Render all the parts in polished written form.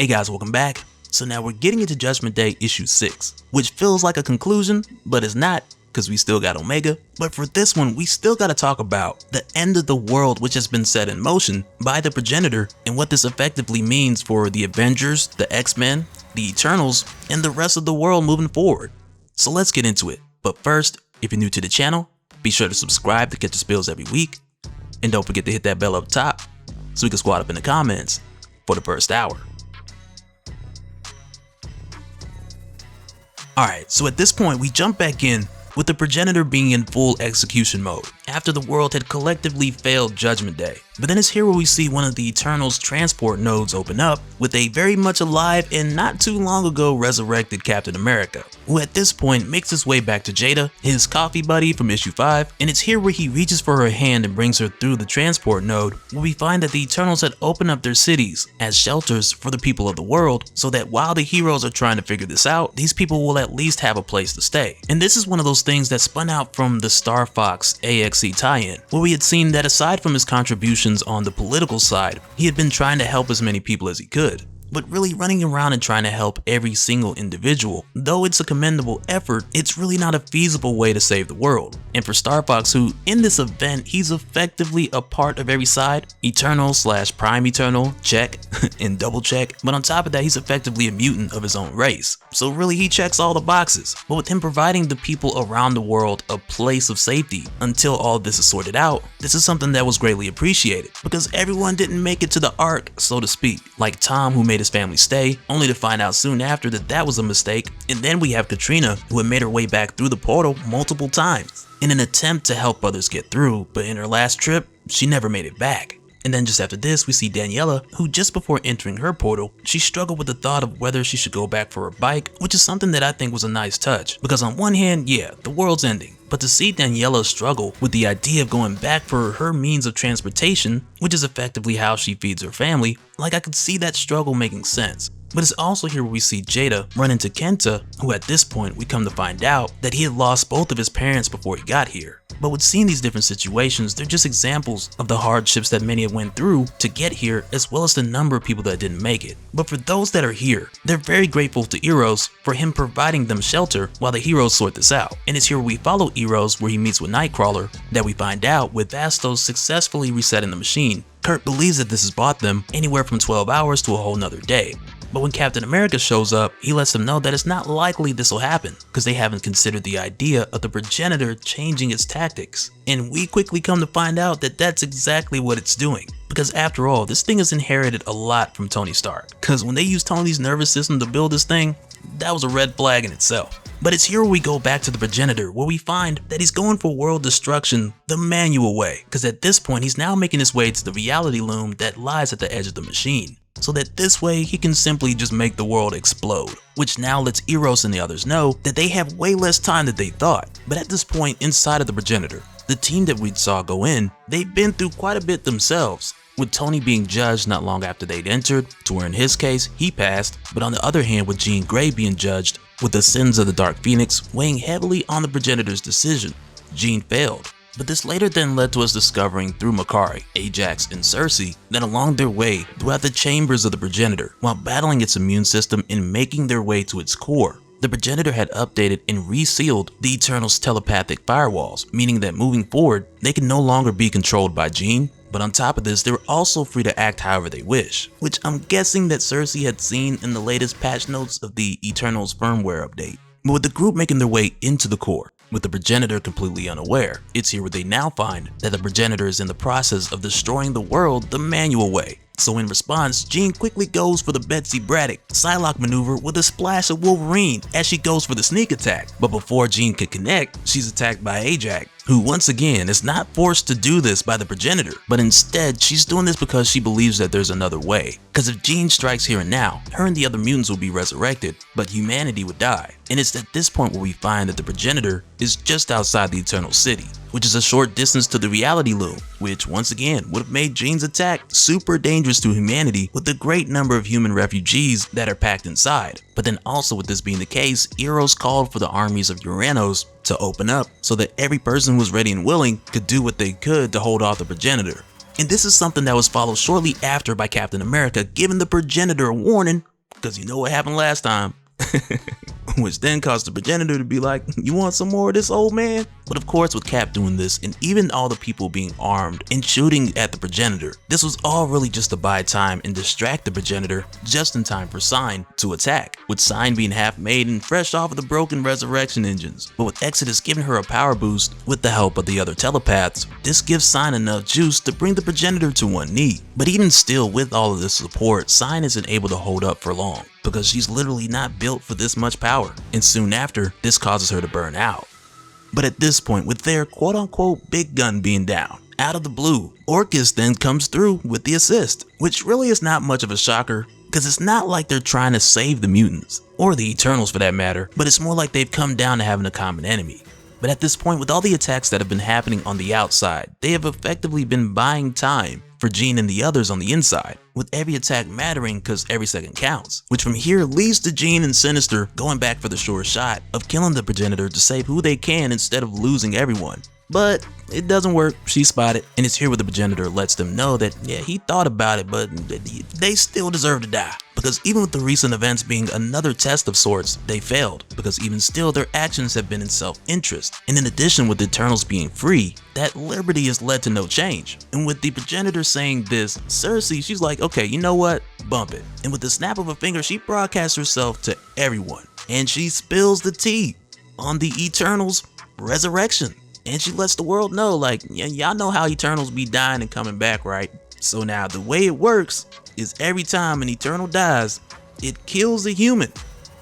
Hey guys, welcome back. So now we're getting into Judgment Day issue 6, which feels like a conclusion, but it's not, because we still got Omega. But for this one, we still gotta talk about the end of the world which has been set in motion by the Progenitor, and what this effectively means for the Avengers, the X-Men, the Eternals, and the rest of the world moving forward. So let's get into it. But first, if you're new to the channel, be sure to subscribe to get the spills every week, and don't forget to hit that bell up top so we can squad up in the comments for the first hour. Alright, so at this point we jump back in with the Progenitor being in full execution mode after the world had collectively failed Judgment Day. But then it's here where we see one of the Eternals' transport nodes open up with a very much alive and not too long ago resurrected Captain America, who at this point makes his way back to Jada, his coffee buddy from issue 5, and it's here where he reaches for her hand and brings her through the transport node, where we find that the Eternals had opened up their cities as shelters for the people of the world, so that while the heroes are trying to figure this out, these people will at least have a place to stay. And this is one of those things that spun out from the Star Fox A.X.E tie-in, where we had seen that aside from his contributions on the political side, he had been trying to help as many people as he could. But really running around and trying to help every single individual, though it's a commendable effort, it's really not a feasible way to save the world. And for Star Fox, who in this event, he's effectively a part of every side, Eternal / Prime Eternal, check, and double check, but on top of that he's effectively a mutant of his own race. So really he checks all the boxes, but with him providing the people around the world a place of safety until all this is sorted out, this is something that was greatly appreciated, because everyone didn't make it to the arc, so to speak, like Tom, who made his family stay, only to find out soon after that that was a mistake. And then we have Katrina, who had made her way back through the portal multiple times in an attempt to help others get through, but in her last trip, she never made it back. And then just after this, we see Daniela, who just before entering her portal, she struggled with the thought of whether she should go back for her bike, which is something that I think was a nice touch, because on one hand, yeah, the world's ending, but to see Daniela struggle with the idea of going back for her means of transportation, which is effectively how she feeds her family, like I could see that struggle making sense. But it's also here where we see Jada run into Kenta, who at this point we come to find out that he had lost both of his parents before he got here. But with seeing these different situations, they're just examples of the hardships that many have went through to get here, as well as the number of people that didn't make it. But for those that are here, they're very grateful to Eros for him providing them shelter while the heroes sort this out. And it's here where we follow Eros, where he meets with Nightcrawler, that we find out with Vastos successfully resetting the machine, Kurt believes that this has bought them anywhere from 12 hours to a whole nother day. But when Captain America shows up, he lets them know that it's not likely this will happen, because they haven't considered the idea of the Progenitor changing its tactics. And we quickly come to find out that that's exactly what it's doing. Because after all, this thing has inherited a lot from Tony Stark. Because when they used Tony's nervous system to build this thing, that was a red flag in itself. But it's here where we go back to the Progenitor, where we find that he's going for world destruction the manual way, because at this point he's now making his way to the reality loom that lies at the edge of the machine, so that this way he can simply just make the world explode, which now lets Eros and the others know that they have way less time than they thought. But at this point inside of the Progenitor, the team that we saw go in, they've been through quite a bit themselves, with Tony being judged not long after they'd entered, to where in his case, he passed, but on the other hand with Jean Grey being judged, with the sins of the Dark Phoenix weighing heavily on the Progenitor's decision. Jean failed, but this later then led to us discovering through Makkari, Ajax, and Sersi that along their way throughout the chambers of the Progenitor, while battling its immune system and making their way to its core, the Progenitor had updated and resealed the Eternals' telepathic firewalls, meaning that moving forward, they can no longer be controlled by Jean. But on top of this, they were also free to act however they wish, which I'm guessing that Sersi had seen in the latest patch notes of the Eternals firmware update. But with the group making their way into the core, with the Progenitor completely unaware, it's here where they now find that the Progenitor is in the process of destroying the world the manual way. So in response, Jean quickly goes for the Betsy Braddock Psylocke maneuver with a splash of Wolverine as she goes for the sneak attack. But before Jean can connect, she's attacked by Ajax, who once again is not forced to do this by the Progenitor, but instead she's doing this because she believes that there's another way. Because if Jean strikes here and now, her and the other mutants will be resurrected, but humanity would die. And it's at this point where we find that the Progenitor is just outside the Eternal City, which is a short distance to the reality loom, which once again would have made Jean's attack super dangerous to humanity with the great number of human refugees that are packed inside. But then also with this being the case, Eros called for the armies of Uranos to open up so that every person who was ready and willing could do what they could to hold off the Progenitor. And this is something that was followed shortly after by Captain America giving the Progenitor a warning because you know what happened last time. Which then caused the progenitor to be like, you want some more of this, old man? But of course, with Cap doing this and even all the people being armed and shooting at the progenitor, this was all really just to buy time and distract the progenitor just in time for Sign to attack, with Sign being half made and fresh off of the broken resurrection engines. But with Exodus giving her a power boost with the help of the other telepaths, this gives Sign enough juice to bring the progenitor to one knee. But even still, with all of this support, Sign isn't able to hold up for long, because she's literally not built for this much power, and soon after, this causes her to burn out. But at this point, with their quote-unquote big gun being down, out of the blue, Orchis then comes through with the assist, which really is not much of a shocker, because it's not like they're trying to save the mutants, or the Eternals for that matter, but it's more like they've come down to having a common enemy. But at this point, with all the attacks that have been happening on the outside, they have effectively been buying time for Jean and the others on the inside, with every attack mattering because every second counts, which from here leads to Jean and Sinister going back for the sure shot of killing the progenitor to save who they can instead of losing everyone. But it doesn't work, she's spotted, and it's here where the progenitor lets them know that yeah, he thought about it, but they still deserve to die. Because even with the recent events being another test of sorts, they failed, because even still their actions have been in self-interest. And in addition, with the Eternals being free, that liberty has led to no change. And with the progenitor saying this, Cersei, she's like, okay, you know what, bump it. And with the snap of a finger, she broadcasts herself to everyone, and she spills the tea on the Eternals' resurrection. And she lets the world know, like, yeah, y'all know how Eternals be dying and coming back, right? So now the way it works is every time an Eternal dies, it kills a human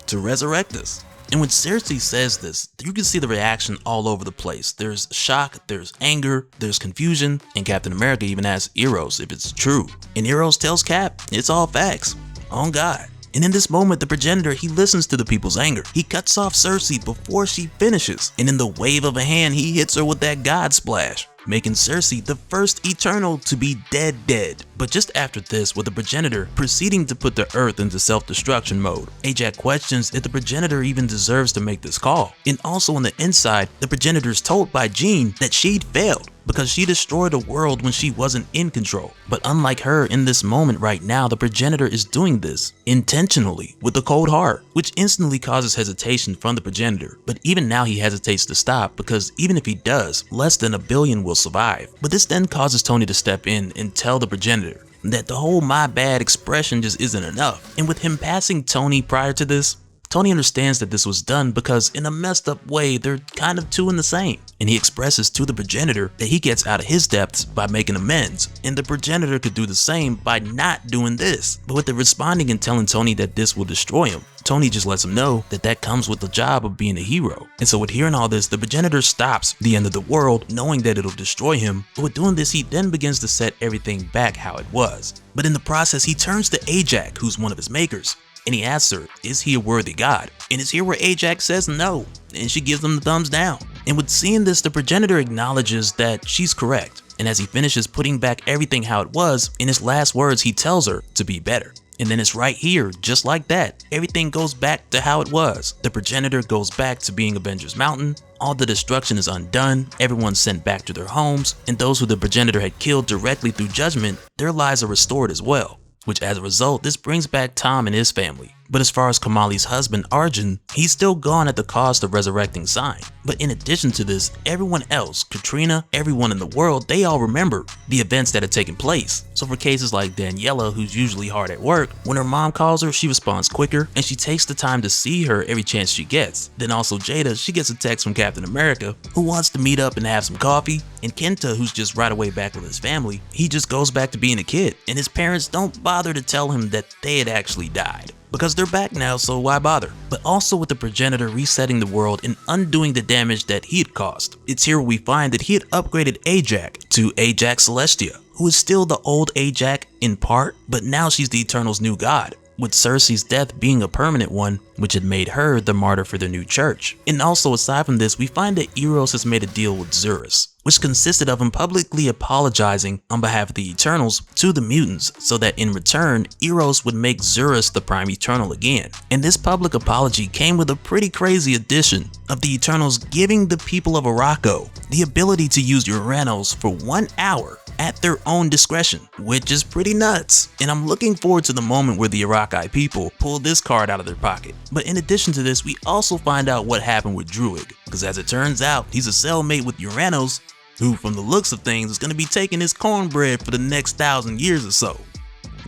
to resurrect us. And when Cersei says this, you can see the reaction all over the place. There's shock, there's anger, there's confusion, and Captain America even asks Eros if it's true. And Eros tells Cap, it's all facts, on God. And in this moment, the progenitor, he listens to the people's anger. He cuts off Cersei before she finishes, and in the wave of a hand, he hits her with that God splash, making Cersei the first Eternal to be dead. But just after this, with the progenitor proceeding to put the Earth into self-destruction mode, A.X.E questions if the progenitor even deserves to make this call. And also on the inside, the progenitor is told by Jean that she'd failed, because she destroyed a world when she wasn't in control. But unlike her, in this moment right now, the progenitor is doing this intentionally with a cold heart, which instantly causes hesitation from the progenitor. But even now he hesitates to stop, because even if he does, less than 1 billion will survive. But this then causes Tony to step in and tell the progenitor that the whole "my bad" expression just isn't enough. And with him passing Tony prior to this, Tony understands that this was done because in a messed up way, they're kind of two in the same. And he expresses to the progenitor that he gets out of his depths by making amends, and the progenitor could do the same by not doing this. But with the responding and telling Tony that this will destroy him, Tony just lets him know that that comes with the job of being a hero. And so with hearing all this, the progenitor stops the end of the world, knowing that it'll destroy him. But with doing this, he then begins to set everything back how it was. But in the process, he turns to A.X.E, who's one of his makers, and he asks her, is he a worthy god? And it's here where A.X.E says no, and she gives him the thumbs down. And with seeing this, the progenitor acknowledges that she's correct. And as he finishes putting back everything how it was, in his last words, he tells her to be better. And then it's right here, just like that, everything goes back to how it was. The progenitor goes back to being Avengers Mountain, all the destruction is undone, everyone's sent back to their homes, and those who the progenitor had killed directly through judgment, their lives are restored as well. Which as a result, this brings back Tom and his family. But as far as Kamali's husband, Arjun, he's still gone at the cost of resurrecting Sign. But in addition to this, everyone else, Katrina, everyone in the world, they all remember the events that had taken place. So for cases like Daniela, who's usually hard at work, when her mom calls her, she responds quicker, and she takes the time to see her every chance she gets. Then also Jada, she gets a text from Captain America, who wants to meet up and have some coffee. And Kenta, who's just right away back with his family, he just goes back to being a kid. And his parents don't bother to tell him that they had actually died, because they're back now, so why bother? But also with the progenitor resetting the world and undoing the damage that he had caused. It's here we find that he had upgraded A.X.E to A.X. Celestia, who is still the old A.X. in part, but now she's the Eternal's new god, with Cersei's death being a permanent one, which had made her the martyr for the new church. And also aside from this, we find that Eros has made a deal with Zurus, which consisted of him publicly apologizing on behalf of the Eternals to the mutants, so that in return, Eros would make Zurus the Prime Eternal again. And this public apology came with a pretty crazy addition of the Eternals giving the people of Araco the ability to use Uranos for 1 hour at their own discretion, which is pretty nuts. And I'm looking forward to the moment where the A.X.E people pull this card out of their pocket. But in addition to this, we also find out what happened with Druig, because as it turns out, he's a cellmate with Uranos, who from the looks of things is going to be taking his cornbread for the next 1,000 years or so.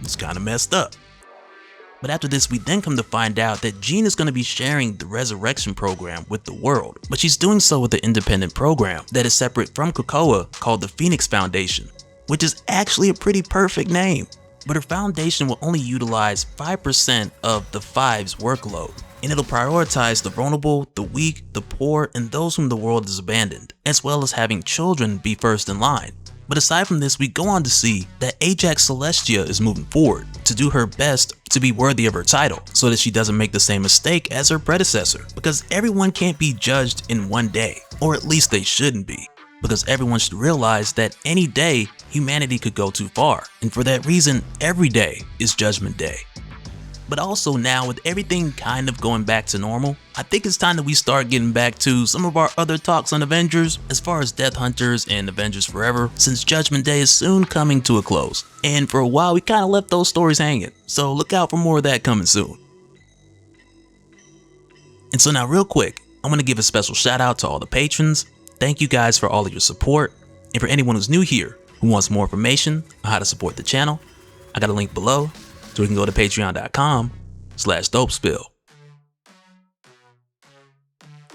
It's kind of messed up. But after this, we then come to find out that Jean is going to be sharing the resurrection program with the world, but she's doing so with an independent program that is separate from Krakoa called the Phoenix Foundation, which is actually a pretty perfect name. But her foundation will only utilize 5% of the Five's workload, and it'll prioritize the vulnerable, the weak, the poor, and those whom the world has abandoned, as well as having children be first in line. But aside from this, we go on to see that Ajax Celestia is moving forward to do her best to be worthy of her title so that she doesn't make the same mistake as her predecessor, because everyone can't be judged in one day, or at least they shouldn't be, because everyone should realize that any day humanity could go too far, and for that reason every day is Judgment Day. But also now, with everything kind of going back to normal, I think it's time that we start getting back to some of our other talks on Avengers as far as Death Hunters and Avengers Forever, since Judgment Day is soon coming to a close. And for a while we kind of left those stories hanging, so look out for more of that coming soon. And so now real quick, I'm going to give a special shout out to all the patrons. Thank you guys for all of your support. And for anyone who's new here who wants more information on how to support the channel, I got a link below, so we can go to patreon.com/dopespill.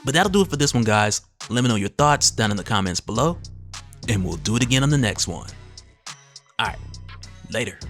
But that'll do it for this one, guys. Let me know your thoughts down in the comments below, and we'll do it again on the next one. Alright, later.